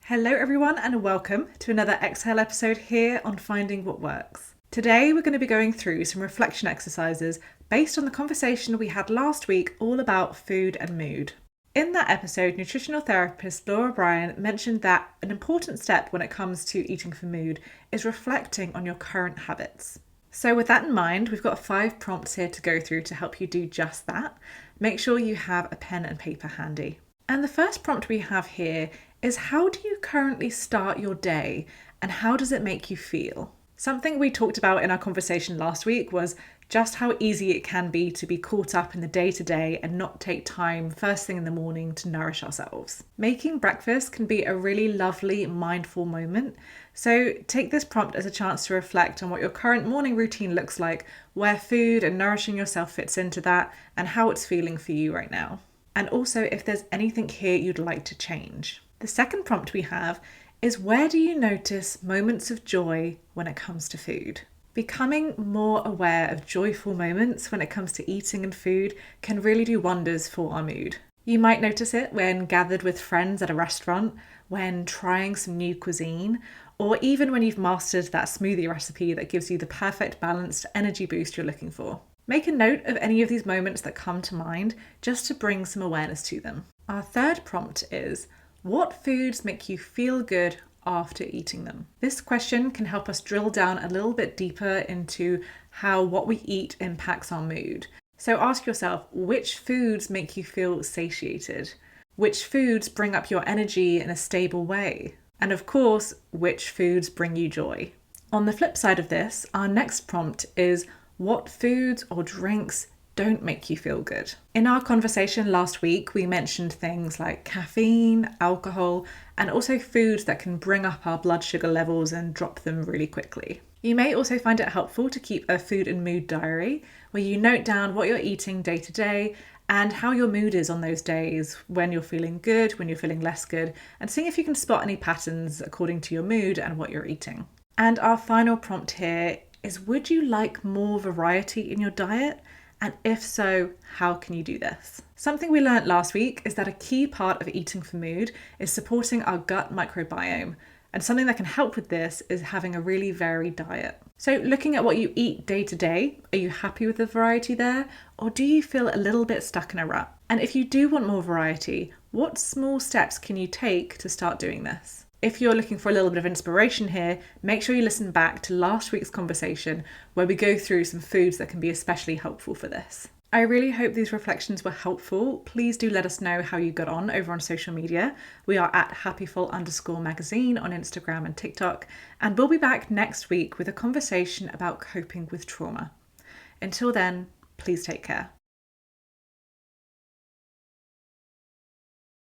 Hello everyone and welcome to another Exhale episode here on Finding What Works. Today we're going to be going through some reflection exercises based on the conversation we had last week all about food and mood. In that episode, nutritional therapist Laura Bryan mentioned that an important step when it comes to eating for mood is reflecting on your current habits. So with that in mind, we've got 5 prompts here to go through to help you do just that. Make sure you have a pen and paper handy. And the first prompt we have here is, how do you currently start your day and how does it make you feel? Something we talked about in our conversation last week was just how easy it can be to be caught up in the day-to-day and not take time first thing in the morning to nourish ourselves. Making breakfast can be a really lovely, mindful moment. So take this prompt as a chance to reflect on what your current morning routine looks like, where food and nourishing yourself fits into that, and how it's feeling for you right now. And also if there's anything here you'd like to change. The second prompt we have is, where do you notice moments of joy when it comes to food? Becoming more aware of joyful moments when it comes to eating and food can really do wonders for our mood. You might notice it when gathered with friends at a restaurant, when trying some new cuisine, or even when you've mastered that smoothie recipe that gives you the perfect balanced energy boost you're looking for. Make a note of any of these moments that come to mind just to bring some awareness to them. Our third prompt is, what foods make you feel good after eating them? This question can help us drill down a little bit deeper into how what we eat impacts our mood. So ask yourself, which foods make you feel satiated? Which foods bring up your energy in a stable way? And of course, which foods bring you joy? On the flip side of this, our next prompt is, what foods or drinks don't make you feel good? In our conversation last week, we mentioned things like caffeine, alcohol, and also foods that can bring up our blood sugar levels and drop them really quickly. You may also find it helpful to keep a food and mood diary where you note down what you're eating day to day and how your mood is on those days, when you're feeling good, when you're feeling less good, and seeing if you can spot any patterns according to your mood and what you're eating. And our final prompt here is, would you like more variety in your diet? And if so, how can you do this? Something we learned last week is that a key part of eating for mood is supporting our gut microbiome. And something that can help with this is having a really varied diet. So looking at what you eat day to day, are you happy with the variety there? Or do you feel a little bit stuck in a rut? And if you do want more variety, what small steps can you take to start doing this? If you're looking for a little bit of inspiration here, make sure you listen back to last week's conversation where we go through some foods that can be especially helpful for this. I really hope these reflections were helpful. Please do let us know how you got on over on social media. We are at happyful_magazine on Instagram and TikTok, and we'll be back next week with a conversation about coping with trauma. Until then, please take care.